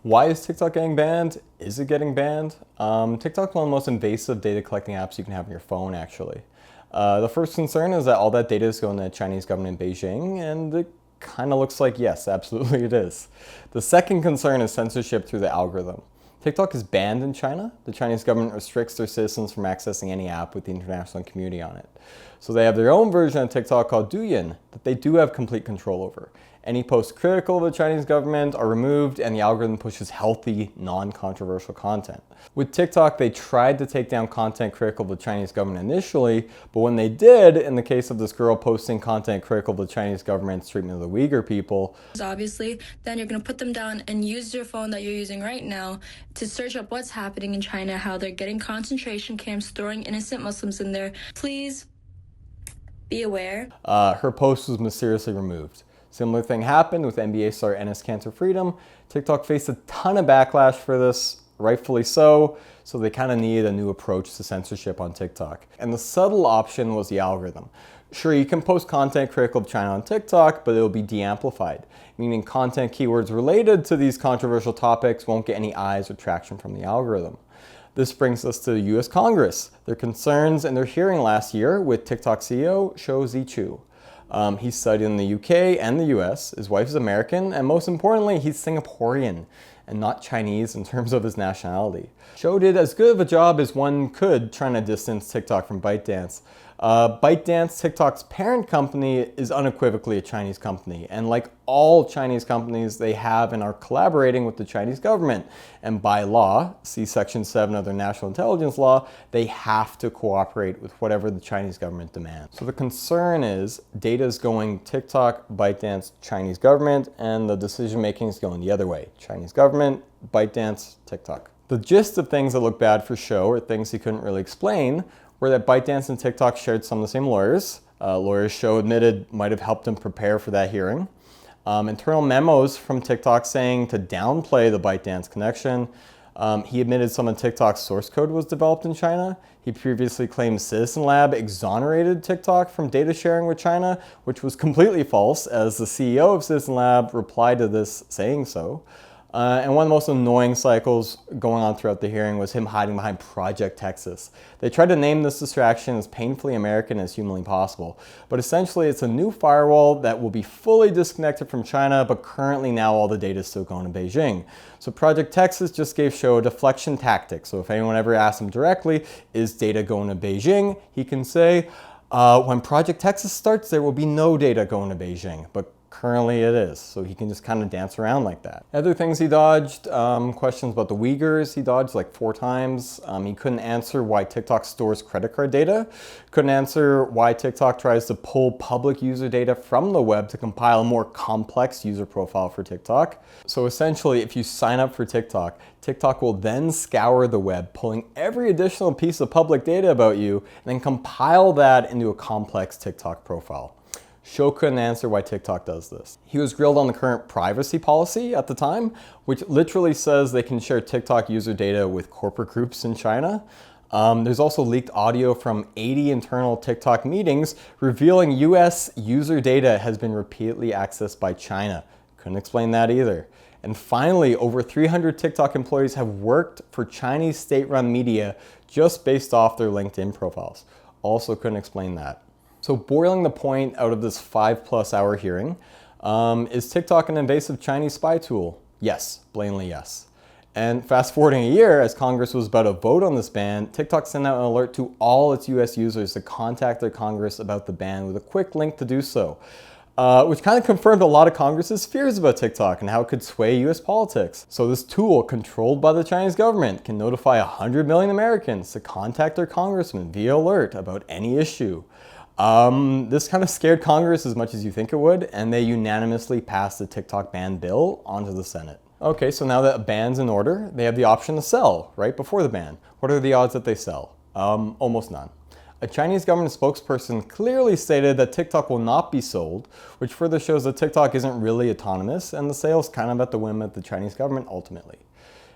Why is TikTok getting banned? Is it getting banned? TikTok's one of the most invasive data collecting apps you can have on your phone, actually. The first concern is that all that data is going to the Chinese government in Beijing, and it kind of looks like yes, absolutely it is. The second concern is censorship through the algorithm. TikTok is banned in China. The Chinese government restricts their citizens from accessing any app with the international community on it. So they have their own version of TikTok called Douyin that they do have complete control over. Any posts critical of the Chinese government are removed, and the algorithm pushes healthy, non-controversial content. With TikTok, they tried to take down content critical of the Chinese government initially, but when they did, in the case of this girl posting content critical of the Chinese government's treatment of the Uyghur people, obviously, then you're going to put them down and use your phone that you're using right now to search up what's happening in China, how they're getting concentration camps, throwing innocent Muslims in there. Please be aware. Her post was mysteriously removed. Similar thing happened with NBA star Enes Kanter Freedom. TikTok faced a ton of backlash for this, rightfully so they kind of needed a new approach to censorship on TikTok. And the subtle option was the algorithm. Sure, you can post content critical of China on TikTok, but it'll be de-amplified, meaning content keywords related to these controversial topics won't get any eyes or traction from the algorithm. This brings us to the US Congress, their concerns and their hearing last year with TikTok CEO Shou. He studied in the UK and the US, his wife is American, and most importantly, he's Singaporean and not Chinese in terms of his nationality. Shou did as good of a job as one could trying to distance TikTok from ByteDance. ByteDance, TikTok's parent company, is unequivocally a Chinese company. And like all Chinese companies, they have and are collaborating with the Chinese government. And by law, see Section 7 of their National Intelligence Law, they have to cooperate with whatever the Chinese government demands. So the concern is data is going TikTok, ByteDance, Chinese government, and the decision making is going the other way. Chinese government, ByteDance, TikTok. The gist of things that look bad for Shou, or things he couldn't really explain, were that ByteDance and TikTok shared some of the same lawyers. Lawyers Shou admitted might have helped him prepare for that hearing. Internal memos from TikTok saying to downplay the ByteDance connection. He admitted some of TikTok's source code was developed in China. He previously claimed Citizen Lab exonerated TikTok from data sharing with China, which was completely false, as the CEO of Citizen Lab replied to this saying so. And one of the most annoying cycles going on throughout the hearing was him hiding behind Project Texas. They tried to name this distraction as painfully American as humanly possible, but essentially it's a new firewall that will be fully disconnected from China, but currently now all the data is still going to Beijing. So Project Texas just gave Shou a deflection tactic. So if anyone ever asks him directly, is data going to Beijing? He can say, when Project Texas starts, there will be no data going to Beijing, but currently it is, so he can just kind of dance around like that. Other things he dodged, questions about the Uyghurs, he dodged like 4 times. He couldn't answer why TikTok stores credit card data. Couldn't answer why TikTok tries to pull public user data from the web to compile a more complex user profile for TikTok. So essentially, if you sign up for TikTok, TikTok will then scour the web, pulling every additional piece of public data about you, and then compile that into a complex TikTok profile. Shou couldn't answer why TikTok does this. He was grilled on the current privacy policy at the time, which literally says they can share TikTok user data with corporate groups in China. There's also leaked audio from 80 internal TikTok meetings revealing US user data has been repeatedly accessed by China. Couldn't explain that either. And finally, over 300 TikTok employees have worked for Chinese state-run media just based off their LinkedIn profiles. Also couldn't explain that. So boiling the point out of this 5+ hour hearing, is TikTok an invasive Chinese spy tool? Yes, blatantly yes. And fast forwarding a year, as Congress was about to vote on this ban, TikTok sent out an alert to all its US users to contact their Congress about the ban with a quick link to do so, which kind of confirmed a lot of Congress's fears about TikTok and how it could sway US politics. So this tool, controlled by the Chinese government, can notify 100 million Americans to contact their congressman via alert about any issue. This kind of scared Congress as much as you think it would, and they unanimously passed the TikTok ban bill onto the Senate. Okay, so now that a ban's in order, they have the option to sell right before the ban. What are the odds that they sell? Almost none. A Chinese government spokesperson clearly stated that TikTok will not be sold, which further shows that TikTok isn't really autonomous, and the sale's kind of at the whim of the Chinese government ultimately.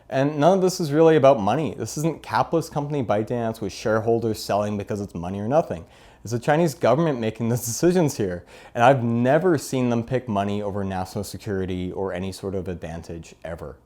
And none of this is really about money. This isn't capitalist company ByteDance with shareholders selling because it's money or nothing. It's the Chinese government making the decisions here. And I've never seen them pick money over national security or any sort of advantage ever.